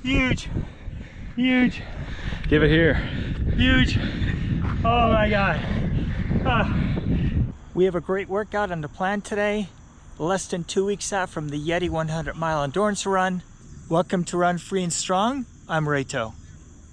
Huge. Huge. Give it here. Huge. Oh my God. We have a great workout on the plan today. Less than 2 weeks out from the Yeti 100-mile endurance run. Welcome to Run Free and Strong. I'm Reto.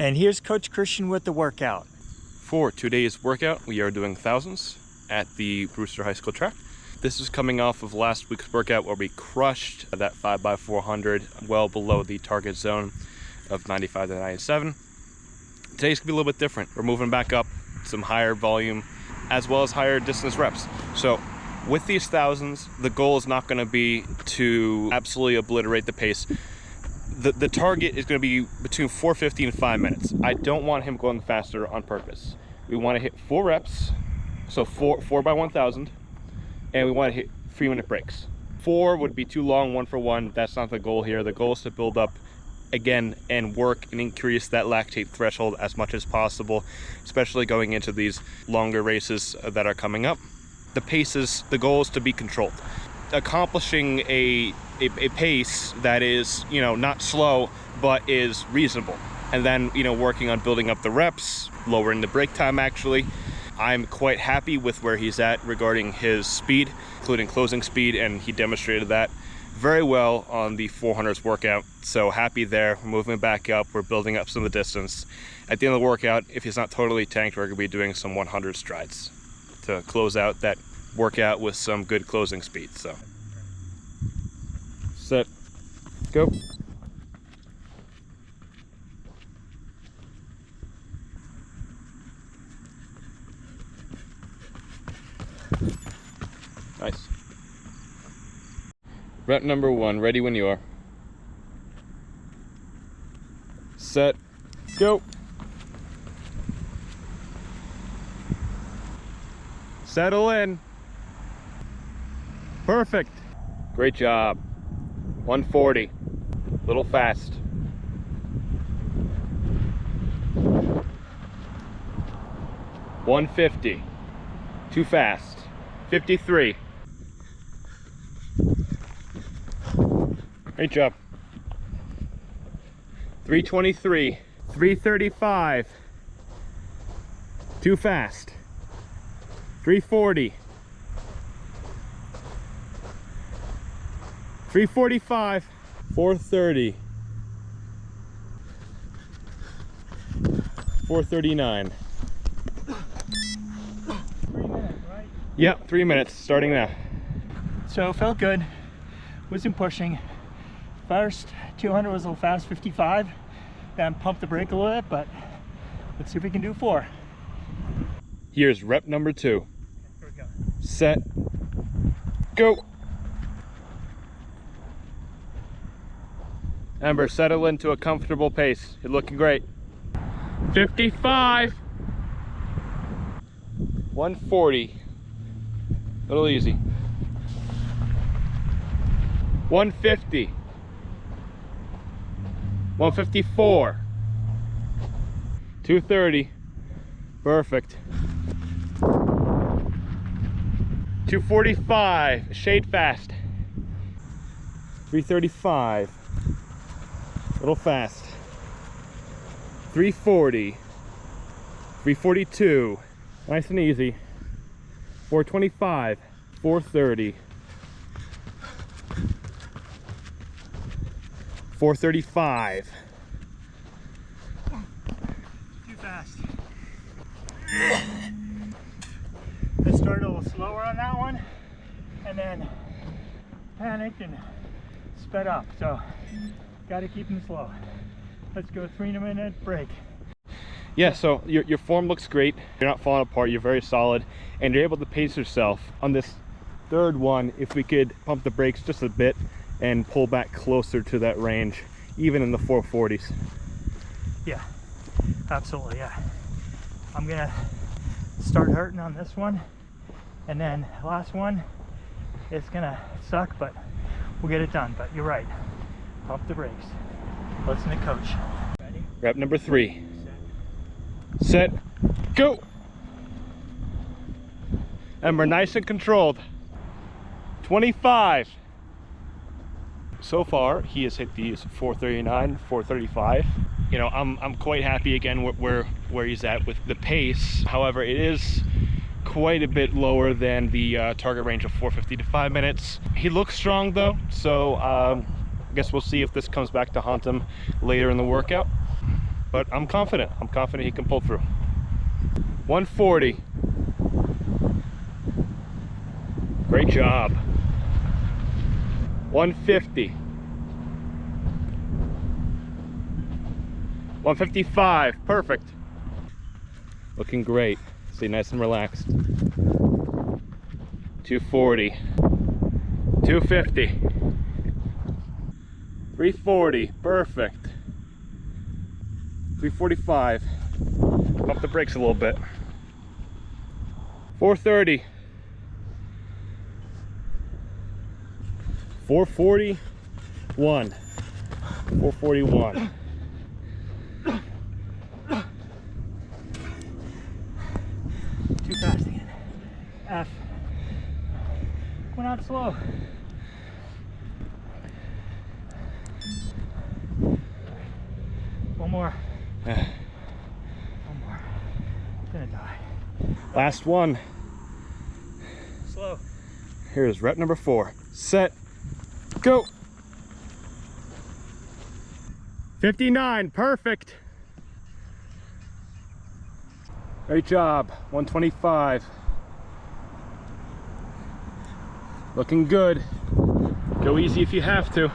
And here's Coach Christian with the workout. For today's workout, we are doing thousands at the Brewster High School track. This is coming off of last week's workout where we crushed that 5x400 well below the target zone of 95 to 97. Today's gonna be a little bit different. We're moving back up some higher volume as well as higher distance reps. So with these thousands, the goal is not gonna be to absolutely obliterate the pace. The target is going to be between 4:50 and 5 minutes. I don't want him going faster on purpose. We want to hit 4 reps, so 4 by 1,000, and we want to hit 3-minute breaks. 4 would be too long, 1 for 1. That's not the goal here. The goal is to build up again and work and increase that lactate threshold as much as possible, especially going into these longer races that are coming up. The goal is to be controlled. Accomplishing a pace that is, not slow, but is reasonable. And then, working on building up the reps, lowering the break time actually. I'm quite happy with where he's at regarding his speed, including closing speed, and he demonstrated that very well on the 400s workout. So happy there. We're moving back up. We're building up some of the distance. At the end of the workout, if he's not totally tanked, we're gonna be doing some 100 strides to close out that workout with some good closing speed. So set, go. Nice. Rep number 1, ready when you are. Set, go. Settle in. Perfect. Great job. 140. Little fast. 150. Too fast. 53. Great job. 323. 335. Too fast. 340. 345, 430, 439. 3 minutes, right? Yep, 3 minutes, starting now. So felt good. Wasn't pushing. First 200 was a little fast, 55. Then pumped the brake a little bit, but let's see if we can do 4. Here's rep number 2. Here we go. Set, go. Remember, settle into a comfortable pace. You're looking great. 55. 140. A little easy. 150. 154. 230. Perfect. 245. Shade fast. 335. Little fast. 340. 342. Nice and easy. 425. 430. 435. Too fast. I started a little slower on that one and then panicked and sped up. So got to keep them slow. Let's go 3-minute break. Yeah, so your form looks great. You're not falling apart. You're very solid, and you're able to pace yourself. On this third one, if we could pump the brakes just a bit and pull back closer to that range, even in the 440s. Yeah, absolutely, yeah. I'm gonna start hurting on this one, and then last one, it's gonna suck, but we'll get it done. But you're right. Pump the brakes. Listen to coach. Ready? Rep number 3. Set, go. And we're nice and controlled. 25. so far he has hit these 439, 435. You know, I'm quite happy again where he's at with the pace. However, it is quite a bit lower than the target range of 450 to 5 minutes. He looks strong though, so I guess we'll see if this comes back to haunt him later in the workout. But I'm confident he can pull through. 140. Great job. 150. 155, perfect. Looking great. Stay nice and relaxed. 240. 250. 340, perfect. 345. Up the brakes a little bit. 430. 441. 441. Too fast again. F. Going out slow. One more. One more. I'm gonna die. Last one. Slow. Here's rep number 4. Set. Go. 59, perfect. Great job. 125. Looking good. Go easy if you have to.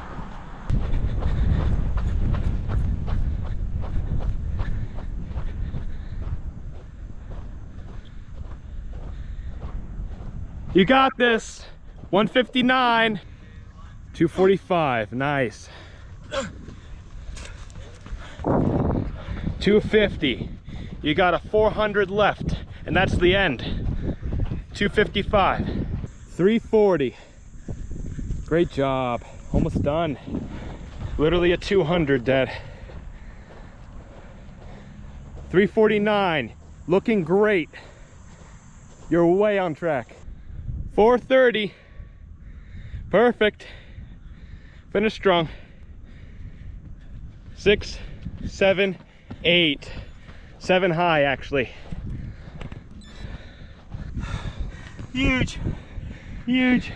You got this. 159. 245. Nice. 250. You got a 400 left, and that's the end. 255. 340. Great job. Almost done. Literally a 200, Dad. 349. Looking great. You're way on track. 430. Perfect. Finish strong. 6, 7, 8. 7 high, actually. Huge. Huge.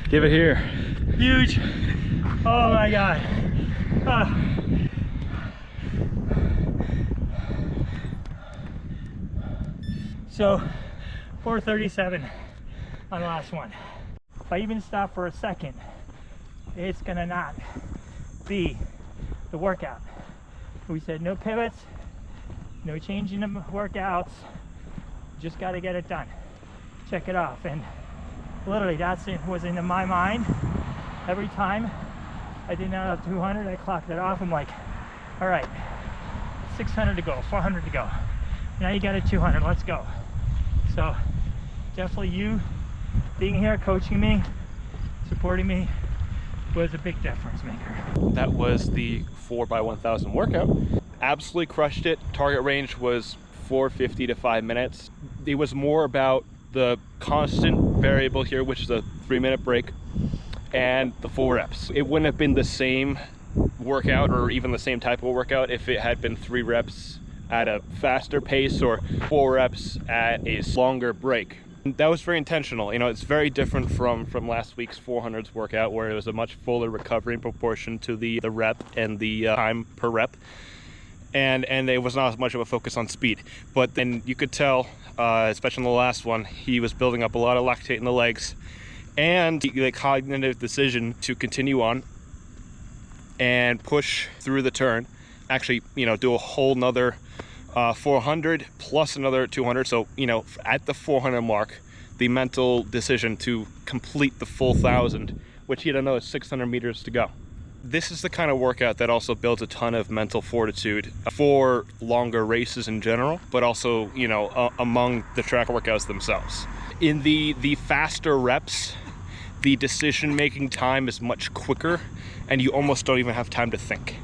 Give it here. Huge. Oh my God. So 437 on the last one. If I even stop for a second, it's gonna not be the workout. We said no pivots, no changing the workouts, just got to get it done. Check it off. And literally that's it was in my mind. Every time I did not have 200, I clocked it off. I'm like, all right, 600 to go, 400 to go. Now you got a 200, let's go. So definitely you being here, coaching me, supporting me was a big difference maker. That was the 4x1000 workout. Absolutely crushed it. Target range was 450 to 5 minutes. It was more about the constant variable here, which is a 3-minute break, and the 4 reps. It wouldn't have been the same workout or even the same type of workout if it had been 3 reps at a faster pace or 4 reps at a longer break. That was very intentional. You know, it's very different from last week's 400s workout, where it was a much fuller recovery in proportion to the rep and the time per rep. And there was not as much of a focus on speed. But then you could tell, especially in the last one, he was building up a lot of lactate in the legs, and the cognitive decision to continue on and push through the turn, actually, you know, do a whole nother 400 plus another 200. So, you know, at the 400 mark, the mental decision to complete the full 1,000, which he had another 600 meters to go. This is the kind of workout that also builds a ton of mental fortitude for longer races in general, but also, you know, among the track workouts themselves. In the faster reps, the decision-making time is much quicker, and you almost don't even have time to think.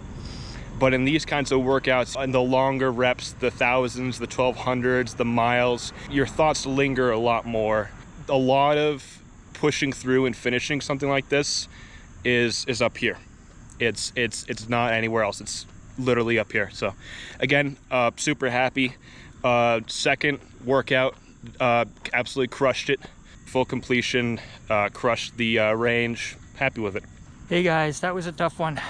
But in these kinds of workouts, in the longer reps, the 1000s, the 1200s, the miles, your thoughts linger a lot more. A lot of pushing through and finishing something like this is up here. It's not anywhere else. It's literally up here. So again, super happy. Second workout, absolutely crushed it. Full completion, crushed the range. Happy with it. Hey guys, that was a tough one.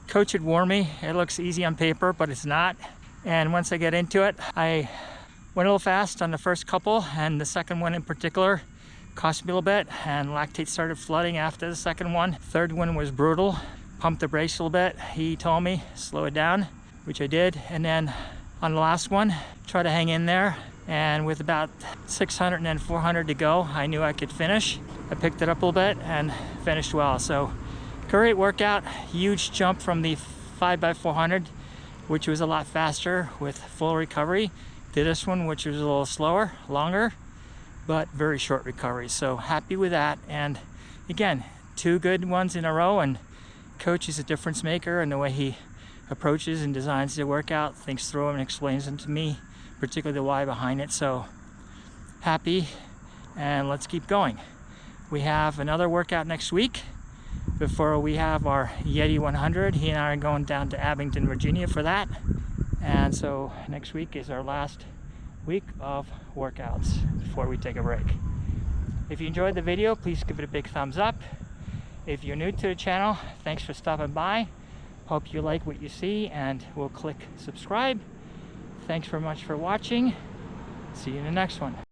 Coach had warned me, it looks easy on paper, but it's not. And once I get into it, I went a little fast on the first couple, and the second one in particular cost me a little bit, and lactate started flooding after the second one. Third one was brutal. Pumped the brakes a little bit. He told me, slow it down, which I did. And then on the last one, try to hang in there. And with about 600 and then 400 to go, I knew I could finish. I picked it up a little bit and finished well. So great workout, huge jump from the 5x400, which was a lot faster with full recovery, to this one, which was a little slower, longer, but very short recovery. So happy with that. And again, 2 good ones in a row, and Coach is a difference maker in the way he approaches and designs the workout, thinks through them and explains them to me, particularly the why behind it. So happy, and let's keep going. We have another workout next week before we have our Yeti 100. He and I are going down to Abington, Virginia for that. And so next week is our last week of workouts before we take a break. If you enjoyed the video, please give it a big thumbs up. If you're new to the channel, thanks for stopping by. Hope you like what you see, and we'll click subscribe. Thanks very much for watching. See you in the next one.